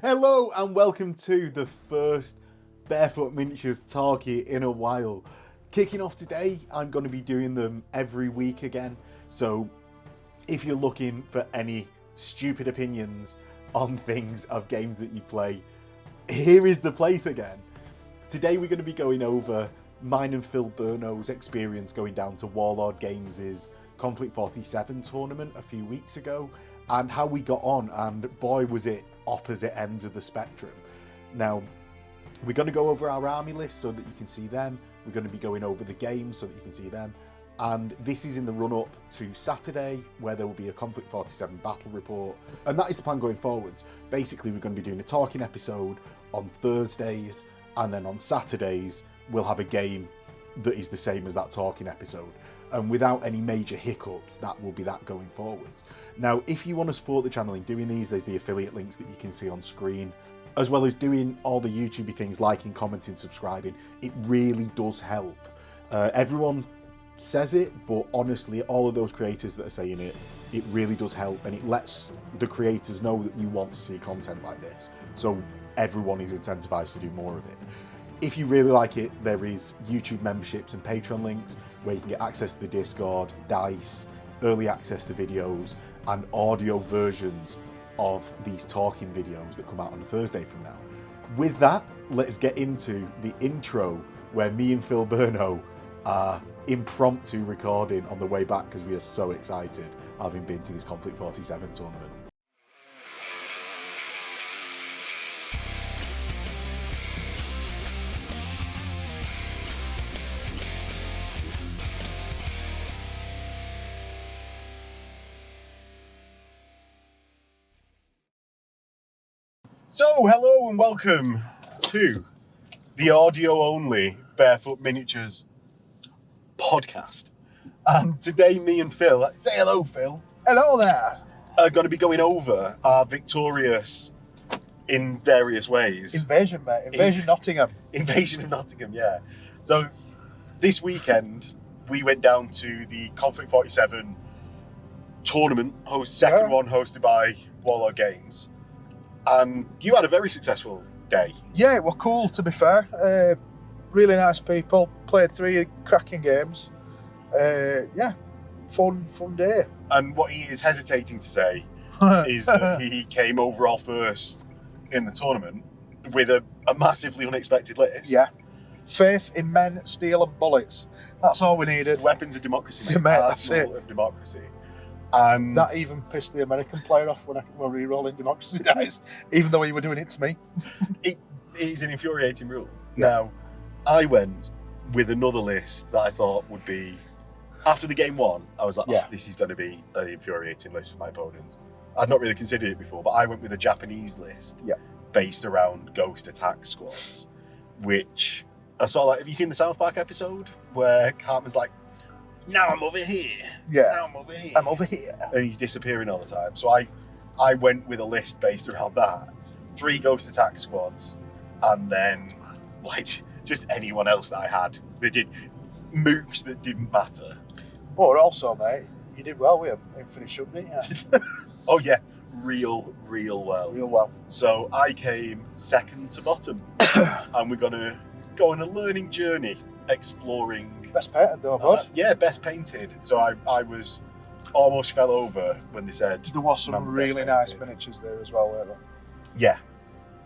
Hello and welcome to the first Bearfoot Miniatures talkie in a while. Kicking off today, I'm going to be doing them every week again. So if you're looking for any stupid opinions on things of games that you play, here is the place again. Today we're going to be going over mine and Phil Burno's experience going down to Warlord Games' Konflikt 47 tournament a few weeks ago, and how we got on, and boy was it opposite ends of the spectrum. Now, we're going to go over our army list so that you can see them. We're going to be going over the games so that you can see them. And this is in the run-up to Saturday, where there will be a Konflikt 47 battle report. And that is the plan going forwards. Basically, we're going to be doing a talking episode on Thursdays, and then on Saturdays, we'll have a game that is the same as that talking episode. And without any major hiccups, that will be that going forwards. Now, if you want to support the channel in doing these, there's the affiliate links that you can see on screen, as well as doing all the YouTubey things, liking, commenting, subscribing. It really does help. Everyone says it, but honestly, all of those creators that are saying it, it really does help, and it lets the creators know that you want to see content like this. So everyone is incentivized to do more of it. If you really like it, there is YouTube memberships and Patreon links where you can get access to the Discord, dice, early access to videos, and audio versions of these talking videos that come out on a Thursday from now. With that, let's get into the intro where me and Phil Burno are impromptu recording on the way back because we are so excited having been to this Konflikt 47 tournament. So, hello and welcome to the audio-only Bearfoot Miniatures podcast. And today, me and Phil, say hello, Phil. Hello there. Are going to be going over our victorious, in various ways, Invasion, mate. Invasion Nottingham. Invasion of Nottingham, yeah. So, this weekend, we went down to the Konflikt 47 tournament, second one hosted by Warlord Games. And you had a very successful day. Yeah, it was cool, to be fair. Really nice people. Played 3 cracking games. Yeah, fun day. And what he is hesitating to say is that he came overall first in the tournament with a massively unexpected list. Yeah. Faith in men, steel and bullets. That's all we needed. Weapons of democracy, mate. That's Arsenal it. of democracy. And that even pissed the American player off when we were re-rolling democracy dice, even though he were doing it to me. It is an infuriating rule. Yeah. Now, I went with another list that I thought would be, after the game one, I was like, Yeah. this is going to be an infuriating list for my opponents. I'd not really considered it before, but I went with a Japanese list based around ghost attack squads, which I saw, like, have you seen the South Park episode where Cartman's like, now I'm over here. Yeah. Now I'm over here. I'm over here. And he's disappearing all the time. So I went with a list based around that. 3 ghost attack squads, and then like just anyone else that I had. They did mooks that didn't matter. But also, mate, you did well with him. Infantry should be, yeah. Oh yeah, real well. Real well. So I came second to bottom. And we're gonna go on a learning journey, exploring. Best painted though, bud. Yeah, best painted. So I was almost fell over when they said There was some remember really best nice painted. miniatures there as well, weren't there?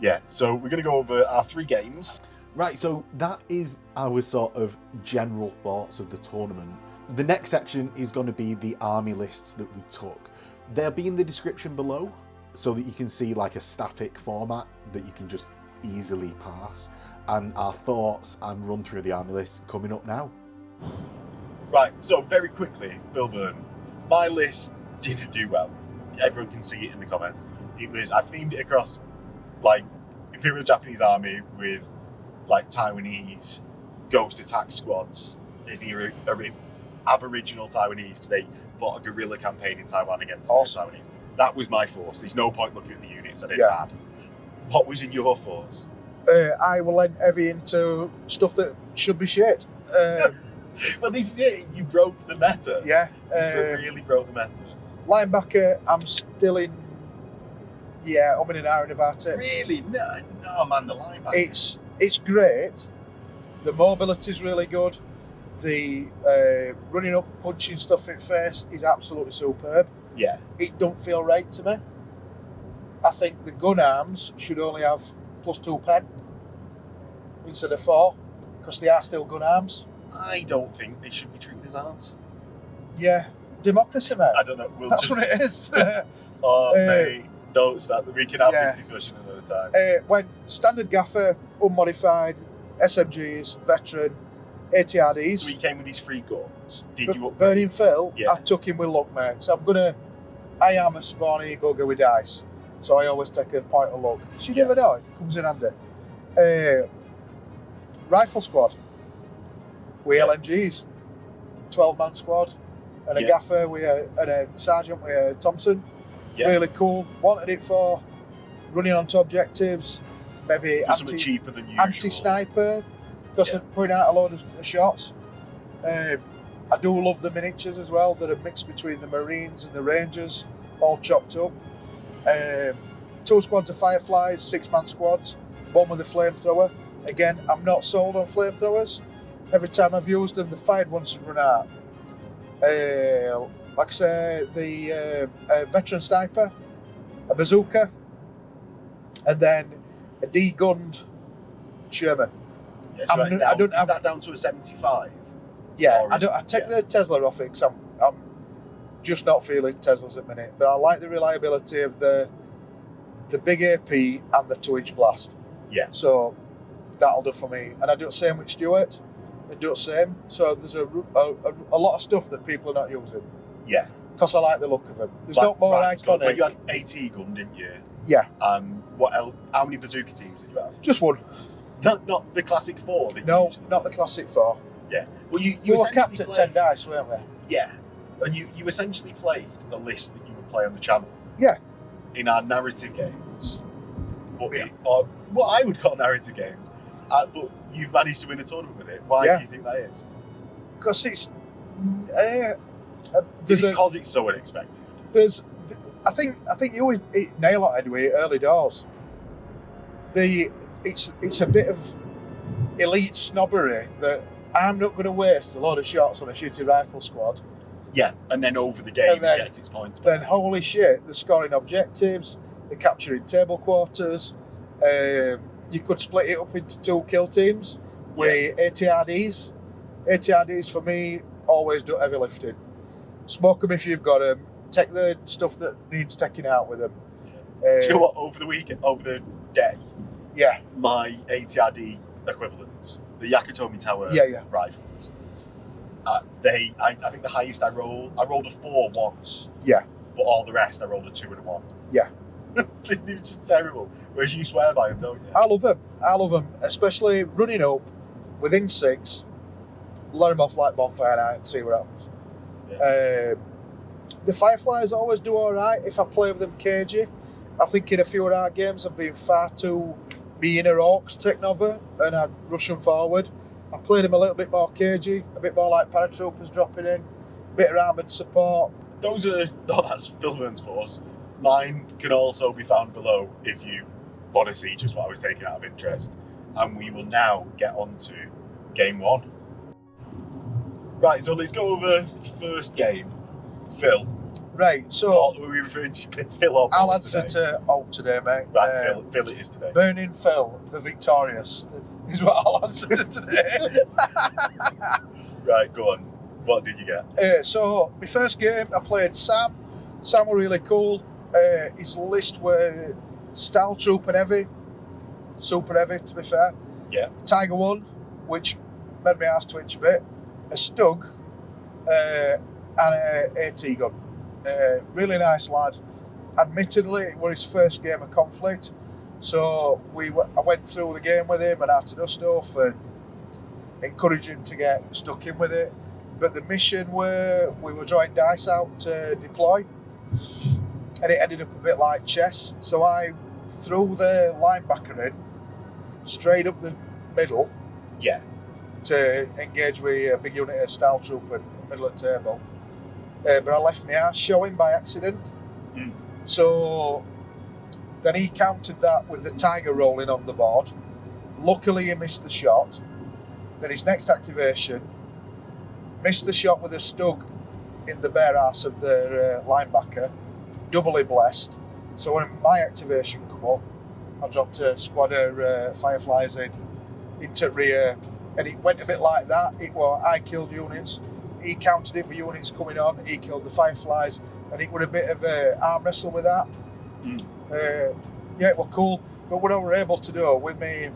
Yeah. So we're going to go over our 3 games. Right, so that is our sort of general thoughts of the tournament. The next section is going to be the army lists that we took. They'll be in the description below so that you can see like a static format that you can just easily pass. And our thoughts and run through the army lists coming up now. Right, so very quickly, Phil Byrne, my list didn't do well. Everyone can see it in the comments. I themed it across like Imperial Japanese Army with like Taiwanese ghost attack squads as the Aboriginal Taiwanese, because they fought a guerrilla campaign in Taiwan against the Taiwanese. That was my force. There's no point looking at the units I didn't add. What was in your force? I will lend heavy into stuff that should be shit. Well, this is it. You broke the meta. Yeah. You really broke the meta. Linebacker, I'm still in Yeah, umming and ahhing about it. Really? No, man, the linebacker. It's great. The mobility's really good. The running up, punching stuff in face is absolutely superb. Yeah. It don't feel right to me. I think the gun arms should only have +2 pen instead of 4, because they are still gun arms. I don't think they should be treated as arms. Yeah, democracy, mate. I don't know. That's what it is. Mate, don't start. We can have this discussion another time. When standard gaffer, unmodified, SMGs, veteran, ATRDs. So he came with his 3 guns. Did you upgrade? Burning Phil, Yeah. I took him with luck, mate. So I am a spawny bugger with dice. So I always take a point of luck. So you never know, it comes in handy. Rifle squad. We LMGs. 12-man squad. And a gaffer and a sergeant with a Thompson. Yeah. Really cool. Wanted it for running onto objectives. Maybe something cheaper than usual. Anti-sniper. Because they're putting out a load of shots. I do love the miniatures as well. They're a mix between the Marines and the Rangers, all chopped up. 2 squads of Fireflies, 6-man squads, 1 with a flamethrower. Again, I'm not sold on flamethrowers. Every time I've used them, the fired ones have run out. Like I say, the veteran sniper, a bazooka, and then a de-gunned Sherman. Yeah, so is that down to a 75? Yeah, I take the Tesla off it because I'm just not feeling Teslas at the minute. But I like the reliability of the big AP and the 2-inch blast. Yeah. So that'll do for me. And I do the same with Stuart. I do the same. So there's a lot of stuff that people are not using. Yeah. Because I like the look of them. There's not more iconic. But you had AT gun, didn't you? Yeah. And what else? How many bazooka teams did you have? Just 1. Not the classic 4. No, not the classic 4. Yeah. Well, you were capped at 10 dice, weren't we? Yeah. And you essentially played the list that you would play on the channel. Yeah. In our narrative games. Or what I would call narrative games. But you've managed to win a tournament with it. Why do you think that is? Because it's... is it because it's so unexpected? I think you always nail it anyway, early doors. It's a bit of elite snobbery that I'm not going to waste a lot of shots on a shooting rifle squad. Yeah, and then over the game it gets its points back. Then holy shit, they're scoring objectives, they're capturing table quarters. You could split it up into 2 kill teams with ATRDs. ATRDs for me always do heavy lifting. Smoke them if you've got them. Take the stuff that needs taking out with them. Do you know what? Over the day, my ATRD equivalents, the Yakatomi Tower rifles, I think the highest I rolled a 4 once. Yeah. But all the rest I rolled a 2 and a 1. Yeah. They're just terrible. Whereas you swear by them, don't you? I love them. Especially running up within 6. Let them off like bonfire night and see what happens. Yeah. The Fireflies always do alright if I play with them cagey. I think in a few of our games I've been far too me inner orcs taken over and I'd rush them forward. I played them a little bit more cagey, a bit more like paratroopers dropping in, a bit of armoured support. That's Philburn's force. Mine can also be found below if you want to see just what I was taking out of interest. And we will now get on to game 1. Right, so let's go over first game. Phil. Right, so... Were we referring to Phil or I'll answer to Alt today, mate. Right, Phil it is today. Burning Phil, the victorious, is what I'll answer to today. Right, go on. What did you get? So, my first game, I played Sam. Sam were really cool. His list were Style Troop and Heavy. Super heavy, to be fair. Yeah. Tiger 1, which made my ass twitch a bit. A Stug, and a AT gun. Really nice lad. Admittedly, it was his first game of Konflikt, so I went through the game with him and had to do stuff and encouraged him to get stuck in with it. But the mission we were drawing dice out to deploy, and it ended up a bit like chess. So I threw the linebacker in straight up the middle. Yeah. To engage with a big unit of Style Trooper in the middle of the table. But I left my ass showing by accident. So Then he countered that with the tiger rolling on the board. Luckily, he missed the shot. Then his next activation, missed the shot with a stug in the bare ass of the linebacker, doubly blessed. So when my activation come up, I dropped a squad of Fireflies into rear, and it went a bit like that. It was I killed units, he countered it with units coming on, he killed the Fireflies, and it was a bit of a arm wrestle with that. Yeah, it was cool. But what I were able to do with my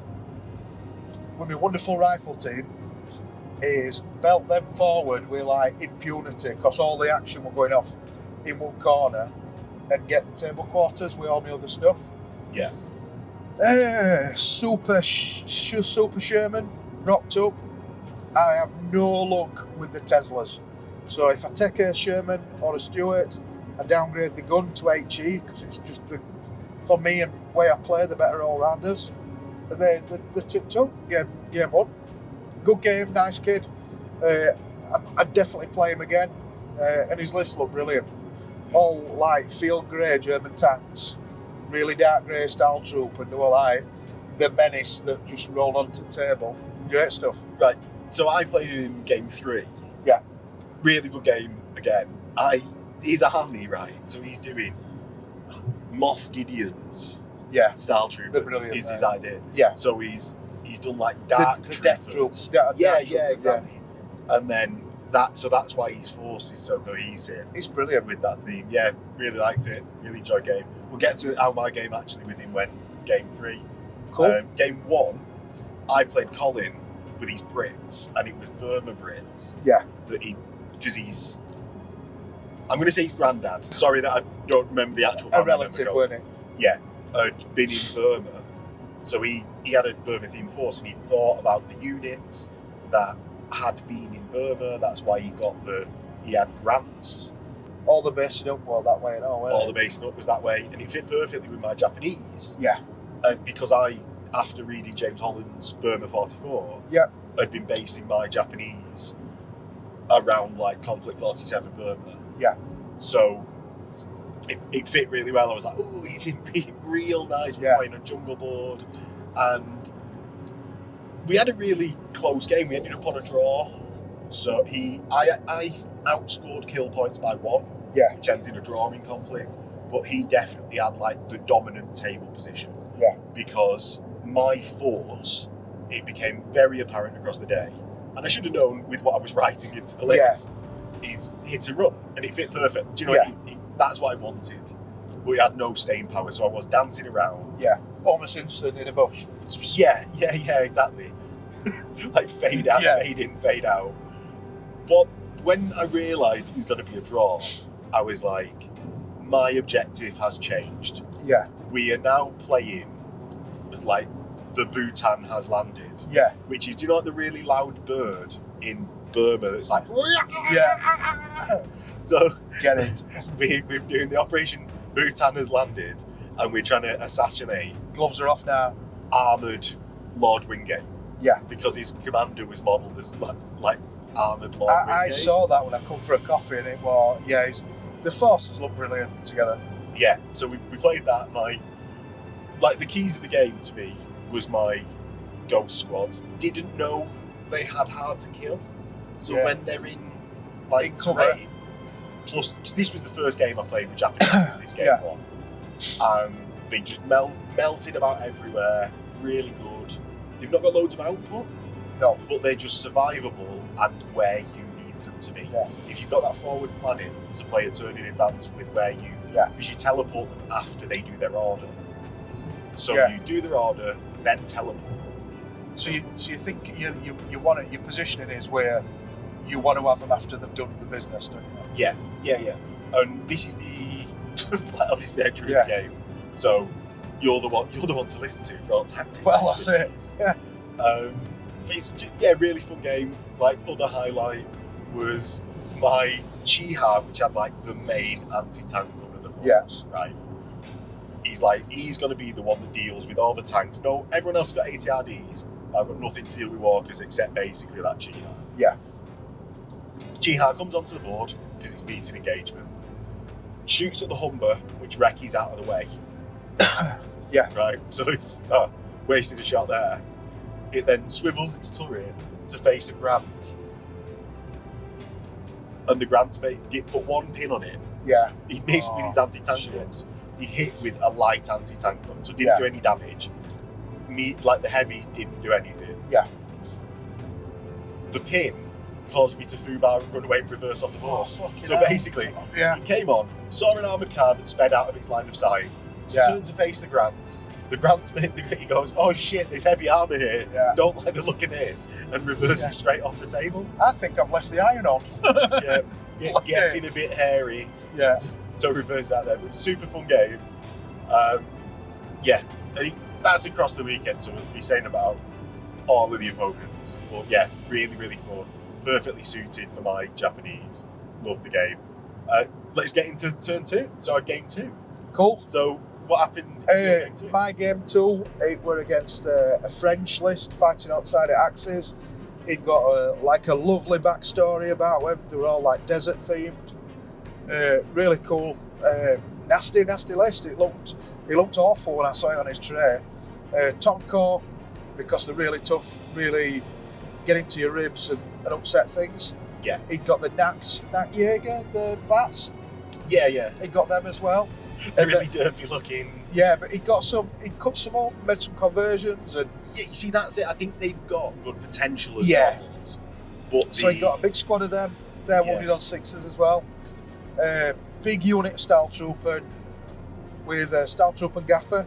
wonderful rifle team is belt them forward with like impunity, because all the action were going off in one corner, and get the table quarters with all my other stuff. Yeah. Super Sherman rocked up. I have no luck with the Teslas. So if I take a Sherman or a Stuart, I downgrade the gun to HE, because it's just for me and the way I play, the better all-rounders. And they tipped up. Game one. Good game, nice kid. I'd definitely play him again. And his list looked brilliant. All like field grey German tanks, really dark grey style troop, and they were like the menace that just rolled onto the table. Great stuff. Right. So I played in game 3. Yeah. Really good game again. He's army, right? So he's doing Moff Gideon's style troop. They're brilliant. Is his idea. Yeah. So he's done like dark the death troops. Yeah, exactly. And then that's why his force is so cohesive. It's brilliant with that theme. Yeah, really liked it. Really enjoyed game. We'll get to how my game actually with him went. Game 3. Cool. Game 1, I played Colin with his Brits, and it was Burma Brits. Yeah. Because he's, I'm going to say his granddad. Sorry that I don't remember the actual family. A relative, weren't it? Yeah, had been in Burma. So he had a Burma themed force, and he thought about the units that had been in Burma. That's why he had grants. All the basing up were that way and all the basing up was that way, and it fit perfectly with my Japanese. Yeah. And because after reading James Holland's Burma 44, had been basing my Japanese around like Konflikt 47 Burma. Yeah. So it fit really well. I was like, oh, it's real nice. We're playing a jungle board, and we had a really close game. We ended up on a draw. So I outscored kill points by 1, which ends in a draw in Konflikt. But he definitely had like the dominant table position. Yeah. Because my force, it became very apparent across the day, and I should have known with what I was writing into the list, is hit and run, and it fit perfect. Do you know that's what I wanted. But it had no staying power, so I was dancing around. Yeah. Almost instant in a bush. Yeah, exactly. Like fade out, fade in, fade out. But when I realised it was going to be a draw, I was like, my objective has changed. Yeah. We are now playing like the Bhutan has landed. Yeah. Which is, do you know, like the really loud bird in Burma that's like, yeah. So get it. We're doing the Operation Bhutan has landed, and we're trying to assassinate. Gloves are off now. Armoured Lord Wingate. Yeah. Because his commander was modelled as like Armoured Lord Wingate. I saw that when I come for a coffee, and it was the forces look brilliant together. Yeah. So we played that. Like the keys of the game to me was my ghost squads. Didn't know they had hard to kill. So when they're in like terrain, plus this was the first game I played with Japanese. This game one, and they just melted about everywhere. Really good. They've not got loads of output, but they're just survivable and where you need them to be. Yeah. If you've got that forward planning to play a turn in advance with where you, because you teleport them after they do their order. So you do their order, then teleport. So you think you want it, your positioning is where you want to have them after they've done the business, don't you? Yeah. And this is the obviously I drew the game. So you're the one to listen to for all tactics. Well, that's it. Yeah. But it's really fun game. Like other highlight was my Chiha, which had like the main anti-tank gun of the force, right? He's going to be the one that deals with all the tanks. No, everyone else has got ATRDs. I've got nothing to deal with walkers except basically that Chiha. Yeah. Chiha comes onto the board because it's meeting engagement. Shoots at the Humber, which Reki's out of the way. Yeah. Right. So it's wasted a shot there. It then swivels its turret to face a Grant, and the Grant's put one pin on it. Yeah. He missed with his anti-tank shit. guns. He hit with a light anti-tank gun, so didn't do any damage. Like the heavies didn't do anything. Yeah. The pin caused me to foobar and run away and reverse off the board. So hell. basically, Yeah. it came on, saw an armoured car that sped out of its line of sight, so turned to face the Grant. The Grant's he goes, oh shit, there's heavy armour here. Yeah. Don't like the look of this, and reverses straight off the table. I think I've left the iron on. Yeah, getting a bit hairy. Yeah. So reverse out there, but super fun game. Yeah, that's across the weekend, so we'll be saying about all of the opponents. But yeah, really, really fun. Perfectly suited for my Japanese. Love the game. Let's get into turn 2. So game 2. Cool. So what happened in your game 2? My game 2, it were against a French list fighting outside of Axis. It got a lovely backstory about them. They were all like desert themed. Really cool. Nasty list. It looked awful when I saw it on his tray. Top core, because they're really tough, really get into your ribs and upset things. Yeah. He got the Nat Jaeger, the bats. Yeah. He got them as well. They're really dirty looking. Yeah, but he cut some up, made some conversions, and Yeah, you see, that's it. I think they've got good potential as Yeah. models. But so he got a big squad of them. They're wounded on 6s as well. Big unit style trooper with a style trooper gaffer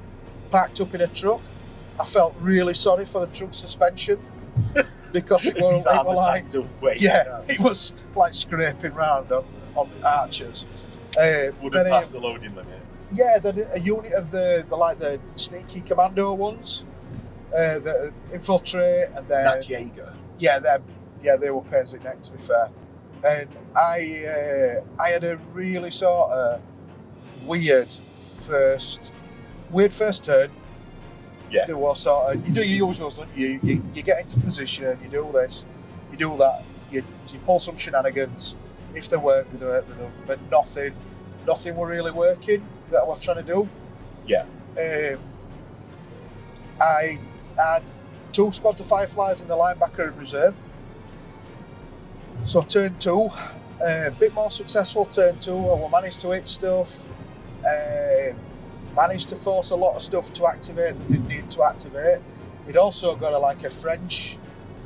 packed up in a truck. I felt really sorry for the truck suspension because it was like, it was like scraping round on the archers. Would have passed the loading limit. Yeah, a unit of the sneaky commando ones that infiltrate, and then Nat Jaeger. Yeah, they were pains in the neck, to be fair. And I had a really sort of weird first turn. Yeah. There was sort of, you do your usuals, don't you? You get into position, you do this, you do that, you pull some shenanigans. If they work, they do it, but nothing were really working that I was trying to do. Yeah. I had 2 squads of Fireflies in the linebacker in reserve. So turn 2, a bit more successful turn 2. I managed to hit stuff, managed to force a lot of stuff to activate that didn't need to activate. He'd also got a French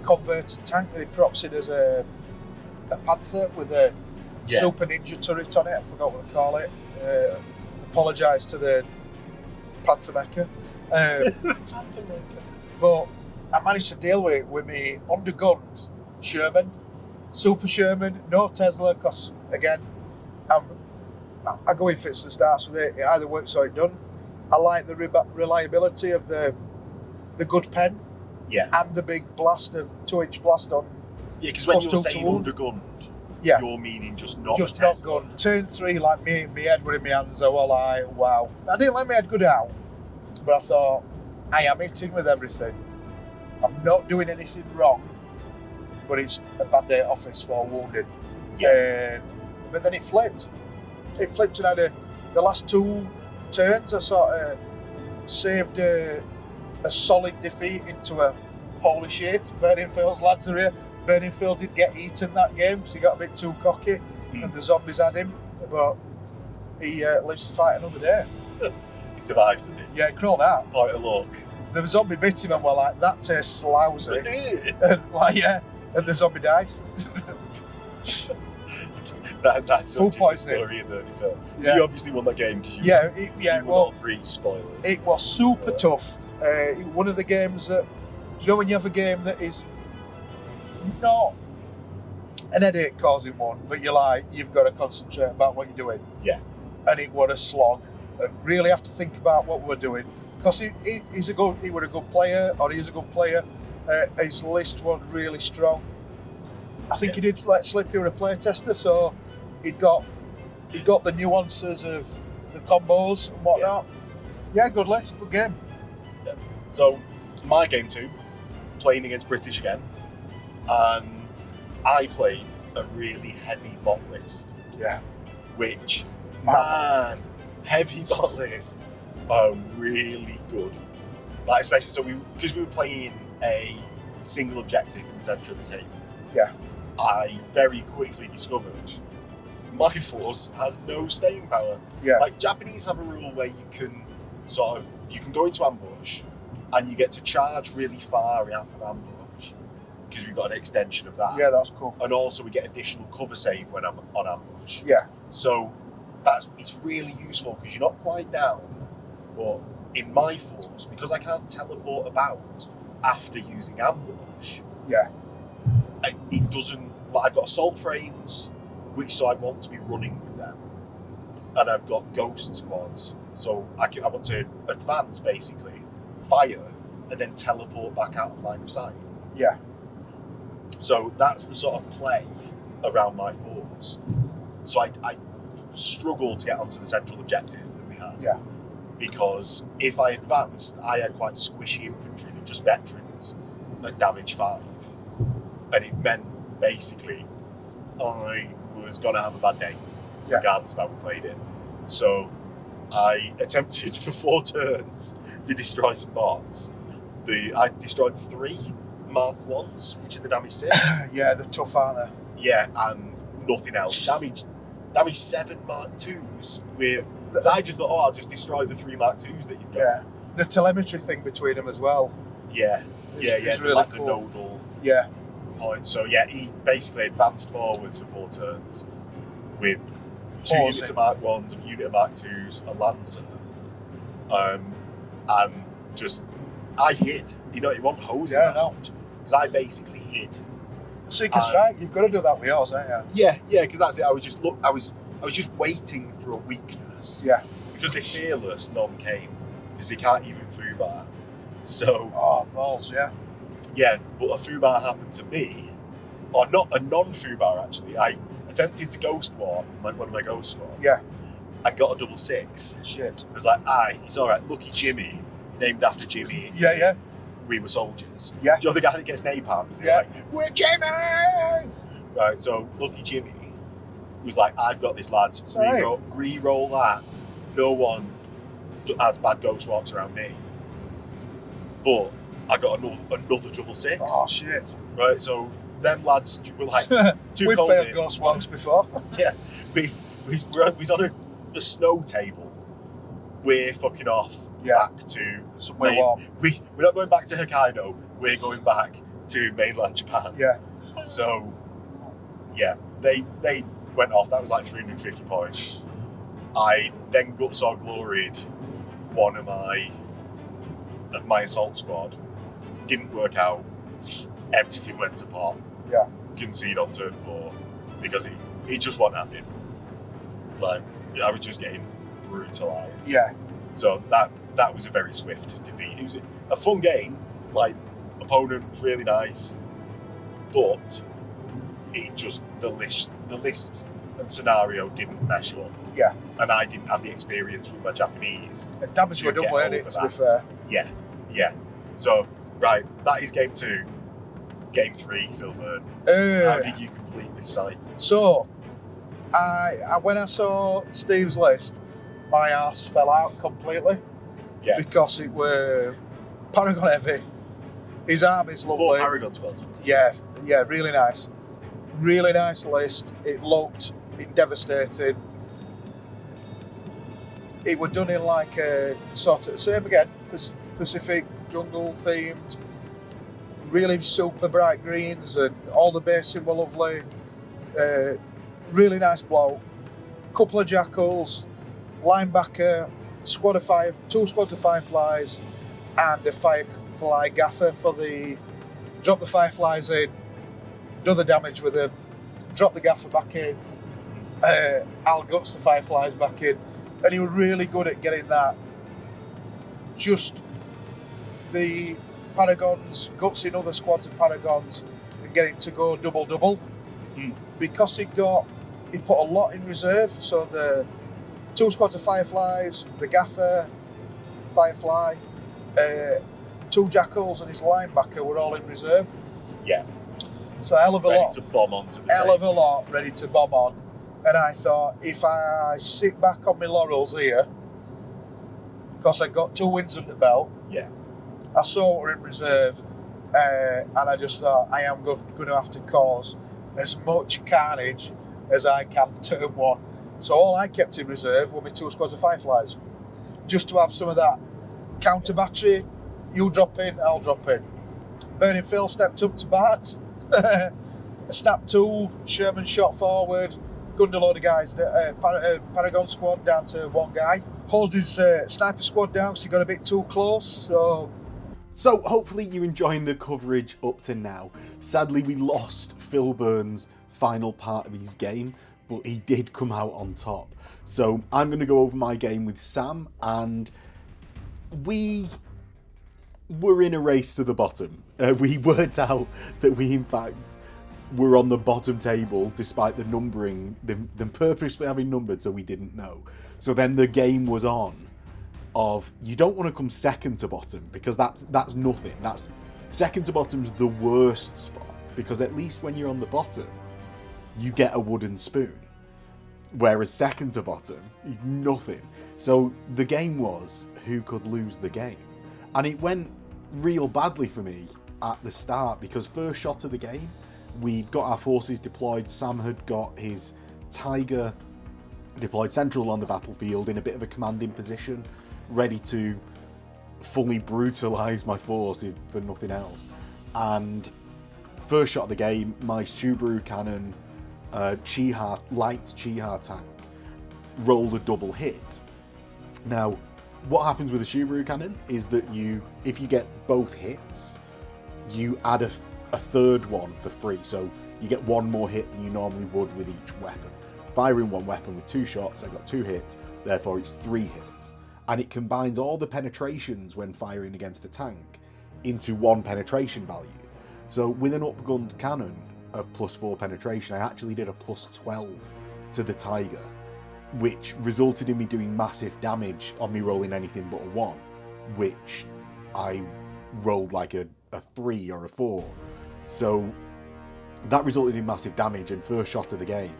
converted tank that he props in as a Panther with a super ninja turret on it. I forgot what they call it. Apologise to the Panther Mecha. But I managed to deal with me undergunned Sherman, Super Sherman, no Tesla, because again, I go in fits and starts with it. It either works or it doesn't. I like the reliability of the good pen, and the big blast of 2-inch blast on. Yeah, because when you're saying undergunned, you're meaning just not gun. Turn 3, like me head were in my hands. I was like, wow. I didn't let my head go down, but I thought, I am hitting with everything. I'm not doing anything wrong, but it's a Band-Aid office for wounded. Yeah. But then it flipped. It flipped, and the last 2 turns, I sort of saved a solid defeat into a holy shit, Burningfield's lads are here. Burningfield did get eaten that game because he got a bit too cocky and the zombies had him, but he lives to fight another day. He survives, does he? Yeah, he crawled out. Quite a look. The zombie bit him and we're like, that tastes lousy. And and the zombie died. That's full such a poisoning. story in Burningfield. So you obviously won that game because you won all 3 spoilers. It was super tough. One of the games that, when you have a game that is not an headache causing one, but you've got to concentrate about what you're doing. Yeah. And it was a slog. And really have to think about what we're doing. Because he was a good player, or he is a good player. His list was really strong. I think he did let slip he was a play tester, so he got the nuances of the combos and whatnot. Yeah, good list, good game. Yeah. So my game 2, playing against British again, and I played a really heavy bot list. Yeah. Which, man, heavy bot list. are really good. Like especially because we were playing a single objective in the centre of the table. Yeah. I very quickly discovered my force has no staying power. Yeah. Like Japanese have a rule where you can go into ambush and you get to charge really far out of ambush because we've got an extension of that. Yeah, that's cool. And also we get additional cover save when I'm on ambush. Yeah. So it's really useful because you're not quite down. But in my force, because I can't teleport about after using ambush, Yeah. it doesn't. Like I've got assault frames, so I want to be running with them, and I've got ghost squads, so I want to advance basically, fire, and then teleport back out of line of sight. Yeah. So that's the sort of play around my force. So I struggled to get onto the central objective that we had. Yeah. Because if I advanced, I had quite squishy infantry, they're just veterans at damage 5. And it meant basically I was going to have a bad day, Yeah. regardless of how we played it. So I attempted for 4 turns to destroy some bots. I destroyed 3 Mark 1s, which are the damage 6. Yeah, they're tough, aren't they? Yeah, and nothing else. Damage 7 Mark 2s with. Because I just thought, I'll just destroy the 3 Mark 2s that he's got. Yeah. The telemetry thing between them as well. Yeah, It's really like cool. the nodal Yeah. point. So yeah, he basically advanced forwards for 4 turns with 2 Pausing. units of Mark 1s, a unit of Mark 2s, a Lancer. And just, I hid. You know, it wasn't hosing Yeah, that no. much. Because I basically hid. Seek and strike, you've got to do that with yours, ain't you? Yeah, because that's it. I was just waiting for a weakness. Yeah. Because they're fearless, none came. Because they can't even foobar. So, Oh, balls, yeah. yeah, but a foobar happened to me. Or not a non-foobar, actually. I attempted to ghost walk one of my ghost squads. Yeah. I got a double 6. Shit. I was like, it's alright. Lucky Jimmy, named after Jimmy. Yeah. We were soldiers. Yeah. Do you know the guy that gets napalm? Yeah. Like, we're Jimmy! Right, so Lucky Jimmy was like, I've got this, lads. Sorry. Re-roll that. No one has bad ghost walks around me. But I got another double 6. Oh, shit. Right, so them lads were like, too We've cold failed in. ghost walks before. Yeah, we was on a snow table. We're fucking off back to Somewhere warm. We're not going back to Hokkaido. We're going back to mainland Japan. Yeah. So, yeah, they went off. That was like 350 points. I then saw gloried one of my assault squad. Didn't work out. Everything went to pot. Yeah. Concede on turn 4 because it just wasn't happening. Like, I was just getting brutalised. Yeah. So that was a very swift defeat. It was a fun game. Like, opponent was really nice, but it just the list and scenario didn't mesh up. Yeah. And I didn't have the experience with my Japanese. And damage to were done, get weren't over it, to that. be fair? Yeah. So, right, that is game 2. Game 3, Phil Byrne. How did you complete this cycle? So, I when I saw Steve's list, my ass fell out completely. Yeah. Because it were Paragon heavy. His army's lovely. 4 Paragon squads. Wasn't it? Yeah, really nice. Really nice list. It looked devastating. It were done in like a sort of same again, Pacific jungle themed. Really super bright greens and all the basing were lovely. Really nice bloke. Couple of jackals, linebacker, two squads of fireflies, and a firefly gaffer for the drop the fireflies in, do the damage with them, drop the gaffer back in, Al guts the fireflies back in, and he was really good at getting that. Just the Paragons gutsing other squads of Paragons and getting to go double. Because he put a lot in reserve, so the 2 squads of fireflies, the gaffer, firefly, 2 jackals and his linebacker were all in reserve. Yeah. So a hell of a Ready lot. to bomb onto the Hell table. of a lot ready to bomb on. And I thought, if I sit back on my laurels here, because I got 2 wins under the belt. Yeah. I saw her in reserve, and I just thought I am going to have to cause as much carnage as I can turn 1. So all I kept in reserve were my 2 squads of Fireflies, just to have some of that counter battery. You drop in, I'll drop in. Burning Phil stepped up to bat. A snap 2, Sherman shot forward, gunned a load of guys, Paragon squad down to 1 guy. Hosed his sniper squad down because he got a bit too close. So hopefully you're enjoying the coverage up to now. Sadly, we lost Phil Byrne's final part of his game, but he did come out on top. So I'm going to go over my game with Sam, and we were in a race to the bottom. We worked out that we, in fact, were on the bottom table, despite the numbering, them purposely having numbered so we didn't know. So then the game was on of, you don't want to come second to bottom, because that's nothing. That's second to bottom's the worst spot, because at least when you're on the bottom, you get a wooden spoon. Whereas second to bottom is nothing. So the game was who could lose the game. And it went real badly for me at the start, because first shot of the game, we'd got our forces deployed. Sam had got his Tiger deployed central on the battlefield in a bit of a commanding position, ready to fully brutalise my force if for nothing else. And first shot of the game, my Subaru cannon, light Chiha tank, rolled a double hit. Now, what happens with a Subaru cannon is that if you get both hits, you add a third one for free. So you get 1 more hit than you normally would with each weapon. Firing 1 weapon with 2 shots, I got 2 hits, therefore it's 3 hits. And it combines all the penetrations when firing against a tank into 1 penetration value. So with an upgunned cannon of +4 penetration, I actually did a +12 to the Tiger, which resulted in me doing massive damage on me rolling anything but a 1, which I rolled like a 3 or a 4. So that resulted in massive damage, and first shot of the game,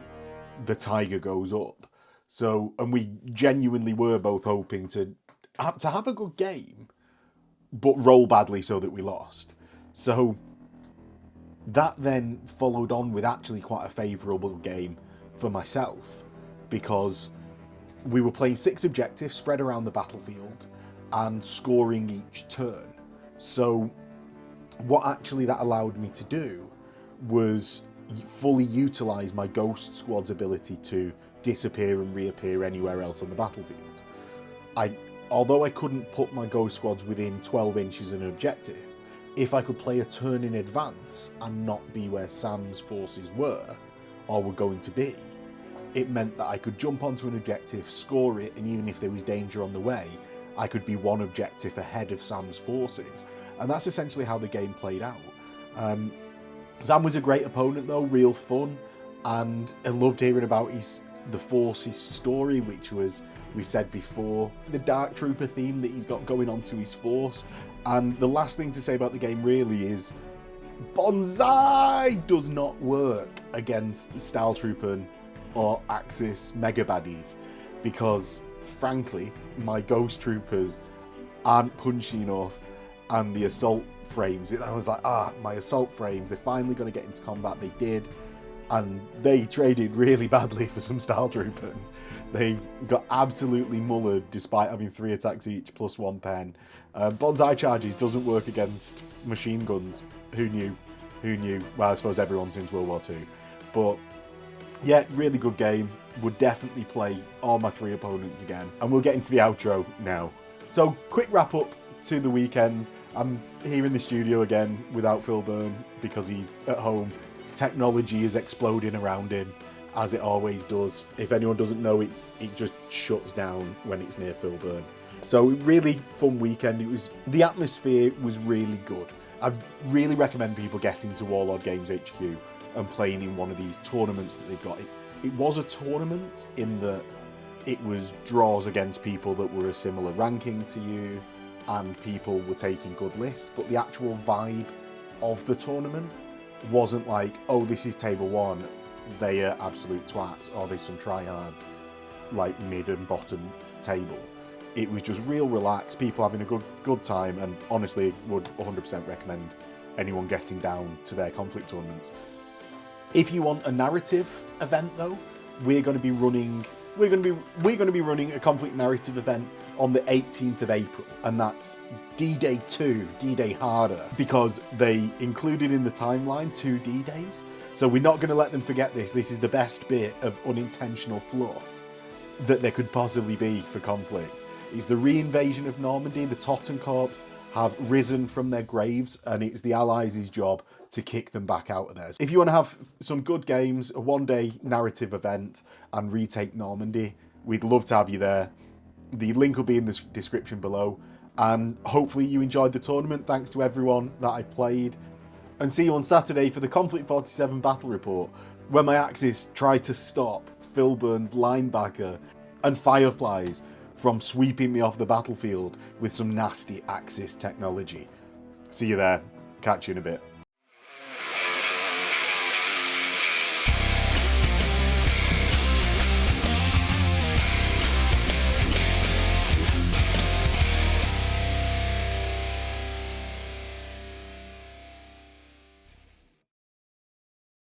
the Tiger goes up. So, and we genuinely were both hoping to have a good game, but roll badly so that we lost. So that then followed on with actually quite a favourable game for myself, because we were playing 6 objectives spread around the battlefield and scoring each turn. So what actually that allowed me to do was fully utilise my Ghost Squad's ability to disappear and reappear anywhere else on the battlefield. Although I couldn't put my Ghost Squads within 12 inches of an objective, if I could play a turn in advance and not be where Sam's forces were or were going to be, it meant that I could jump onto an objective, score it, and even if there was danger on the way, I could be 1 objective ahead of Sam's forces. And that's essentially how the game played out. Sam was a great opponent though, real fun, and I loved hearing about the Force's story, which was, we said before, the Dark Trooper theme that he's got going on to his force. And the last thing to say about the game really is, Bonsai does not work against Style Trooper or Axis mega baddies, because frankly, my Ghost Troopers aren't punchy enough, and the assault frames, I was like, my assault frames, they're finally going to get into combat. They did, and they traded really badly for some Style Trooper. They got absolutely mullered despite having 3 attacks each plus 1 pen. Bonsai charges doesn't work against machine guns. Who knew? Well, I suppose everyone since World War II. But yeah, really good game. Would definitely play all my 3 opponents again. And we'll get into the outro now. So quick wrap up to the weekend. I'm here in the studio again without Phil Byrne because he's at home. Technology is exploding around him, as it always does. If anyone doesn't know, it just shuts down when it's near Phil Byrne. So really fun weekend. The atmosphere was really good. I really recommend people getting to Warlord Games HQ and playing in one of these tournaments that they've got. It was a tournament in that it was draws against people that were a similar ranking to you, and people were taking good lists, but the actual vibe of the tournament wasn't like, oh, this is table 1, they are absolute twats, or there's some tryhards, like mid and bottom table. It was just real relaxed, people having a good time, and honestly would 100% recommend anyone getting down to their Konflikt tournaments. If you want a narrative event though, we're going to be running a Konflikt narrative event on the 18th of April, and that's D-Day 2, D-Day harder, because they included in the timeline 2 D-Days. So we're not going to let them forget this. This is the best bit of unintentional fluff that there could possibly be for Konflikt. It's the re-invasion of Normandy. The Totenkorps have risen from their graves, and it's the Allies' job to kick them back out of there. If you want to have some good games, a one-day narrative event, and retake Normandy, we'd love to have you there. The link will be in the description below, and hopefully you enjoyed the tournament. Thanks to everyone that I played, and see you on Saturday for the Konflikt 47 battle report, where my Axis try to stop Filburn's linebacker and Fireflies from sweeping me off the battlefield with some nasty Axis technology. See you there. Catch you in a bit.